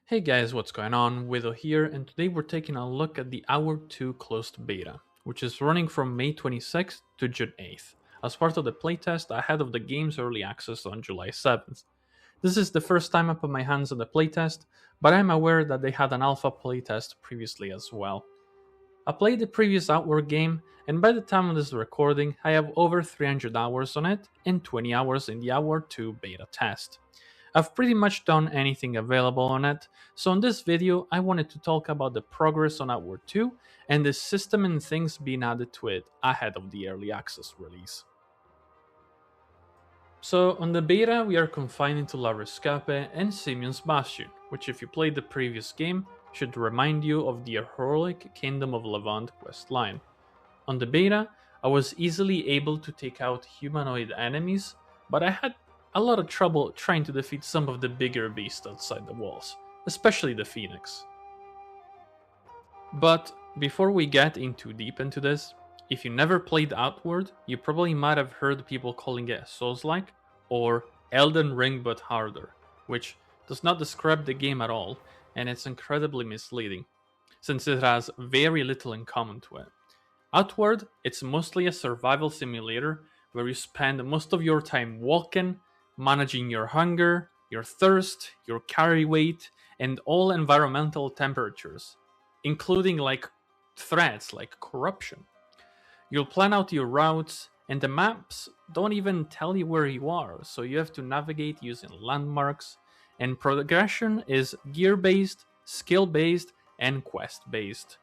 Hey guys, what's going on? Widow here, and today we're taking a look at the Hour 2 closed beta, which is running from May 26th to June 8th, as part of the playtest ahead of the game's early access on July 7th. This is the first time I put my hands on the playtest, but I'm aware that they had an alpha playtest previously as well. I played the previous Outward game, and by the time of this recording, I have over 300 hours on it and 20 hours in the Hour 2 beta test. I've pretty much done anything available on it, so in this video I wanted to talk about the progress on Outward 2 and the system and things being added to it ahead of the early access release. So on the beta we are confined into La Rescape and Simeon's Bastion, which if you played the previous game should remind you of the heroic Kingdom of Levant questline. On the beta, I was easily able to take out humanoid enemies, but I had a lot of trouble trying to defeat some of the bigger beasts outside the walls, especially the Phoenix. But before we get in too deep into this, if you never played Outward, you probably might have heard people calling it Souls-like or Elden Ring but harder, which does not describe the game at all, and it's incredibly misleading, since it has very little in common to it. Outward, it's mostly a survival simulator where you spend most of your time walking, managing your hunger, your thirst, your carry weight, and all environmental temperatures, including like threats like corruption. You'll plan out your routes, and the maps don't even tell you where you are, so you have to navigate using landmarks, and progression is gear based, skill based, and quest based.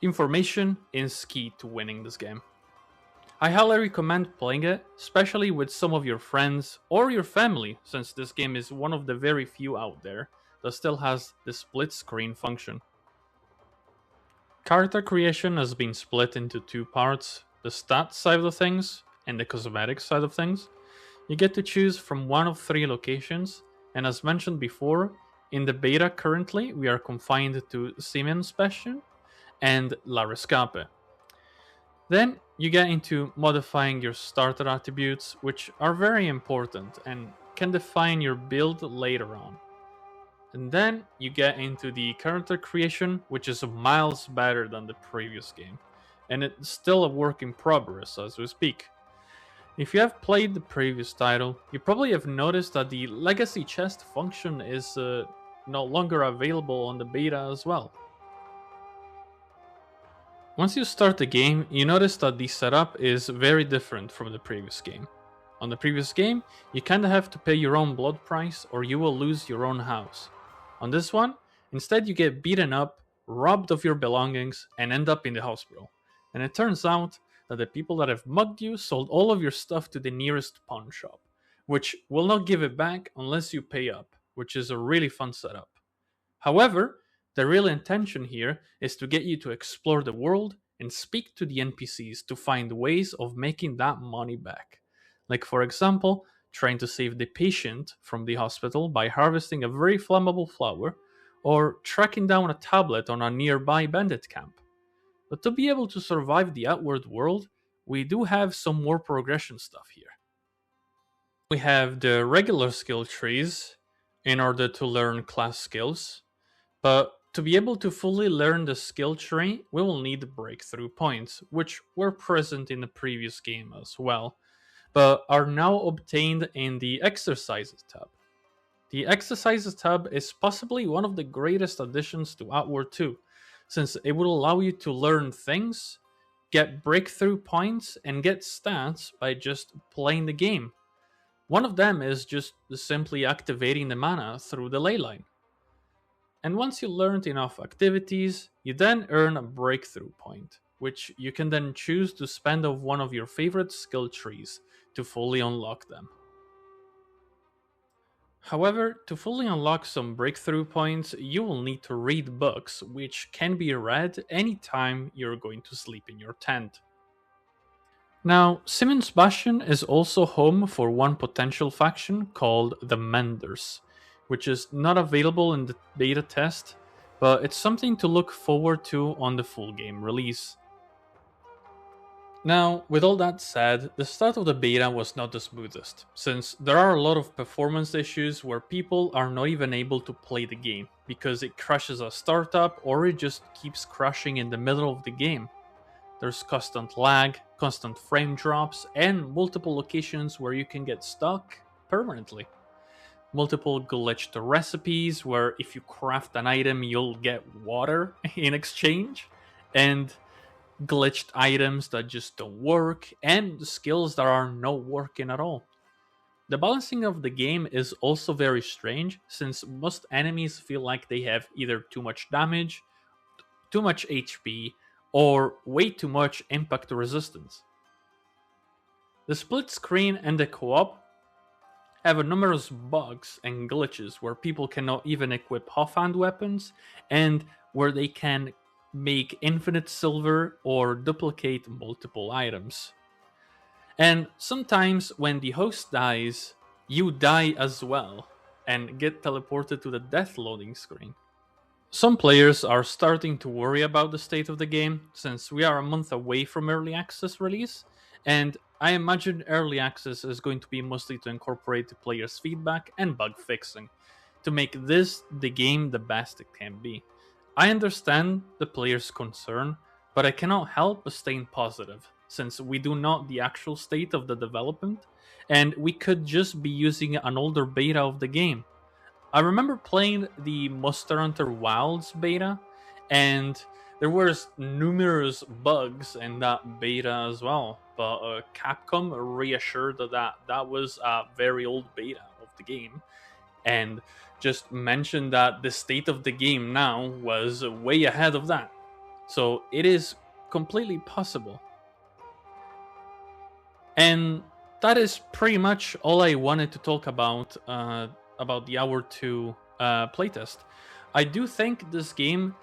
Information is key to winning this game. I highly recommend playing it, especially with some of your friends or your family, since this game is one of the very few out there that still has the split screen function. Character creation has been split into two parts: the stats side of things and the cosmetic side of things. You get to choose from one of three locations, and as mentioned before, in the beta currently we are confined to Siemens Bastion and La Rescape. Then you get into modifying your starter attributes, which are very important and can define your build later on. And then you get into the character creation, which is miles better than the previous game, and it's still a work in progress as we speak. If you have played the previous title, you probably have noticed that the legacy chest function is no longer available on the beta as well. Once you start the game, you notice that the setup is very different from the previous game. On the previous game, you kinda have to pay your own blood price or you will lose your own house. On this one, instead you get beaten up, robbed of your belongings, and end up in the hospital. And it turns out that the people that have mugged you sold all of your stuff to the nearest pawn shop, which will not give it back unless you pay up, which is a really fun setup. However, the real intention here is to get you to explore the world and speak to the NPCs to find ways of making that money back. Like, for example, trying to save the patient from the hospital by harvesting a very flammable flower, or tracking down a tablet on a nearby bandit camp. But to be able to survive the Outward world, we do have some more progression stuff here. We have the regular skill trees in order to learn class skills, but to be able to fully learn the skill tree, we will need breakthrough points, which were present in the previous game as well, but are now obtained in the Exercises tab. The Exercises tab is possibly one of the greatest additions to Outward 2, since it will allow you to learn things, get breakthrough points, and get stats by just playing the game. One of them is just simply activating the mana through the ley line. And once you learned enough activities, you then earn a breakthrough point, which you can then choose to spend on one of your favorite skill trees to fully unlock them. However, to fully unlock some breakthrough points, you will need to read books, which can be read anytime you're going to sleep in your tent. Now, Simmons Bastion is also home for one potential faction called the Menders, which is not available in the beta test, but it's something to look forward to on the full game release. Now, with all that said, the start of the beta was not the smoothest, since there are a lot of performance issues where people are not even able to play the game because it crashes at startup or it just keeps crashing in the middle of the game. There's constant lag, constant frame drops, and multiple locations where you can get stuck permanently. Multiple glitched recipes where if you craft an item, you'll get water in exchange, and glitched items that just don't work, and skills that are not working at all. The balancing of the game is also very strange since most enemies feel like they have either too much damage, too much HP, or way too much impact resistance. The split screen and the co op have numerous bugs and glitches where people cannot even equip offhand weapons and where they can make infinite silver or duplicate multiple items. And sometimes when the host dies, you die as well and get teleported to the death loading screen. Some players are starting to worry about the state of the game since we are a month away from early access release, and I imagine early access is going to be mostly to incorporate the players' feedback and bug fixing to make this the game the best it can be. I understand the players' concern, but I cannot help but staying positive since we do not the actual state of the development and we could just be using an older beta of the game. I remember playing the Monster Hunter Wilds beta, and there was numerous bugs in that beta as well. But Capcom reassured that that was a very old beta of the game, and just mentioned that the state of the game now was way ahead of that. So it is completely possible. And that is pretty much all I wanted to talk about the hour two playtest. I do think this game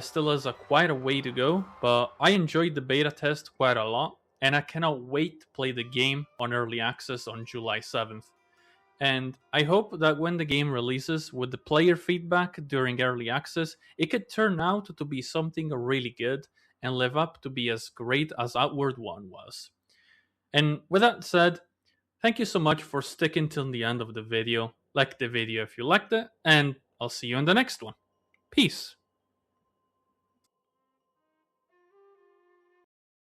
still has a quite a way to go, but I enjoyed the beta test quite a lot, and I cannot wait to play the game on early access on July 7th. And I hope that when the game releases with the player feedback during early access, it could turn out to be something really good and live up to be as great as Outward One was. And with that said, thank you so much for sticking till the end of the video. Like the video if you liked it, and I'll see you in the next one. Peace.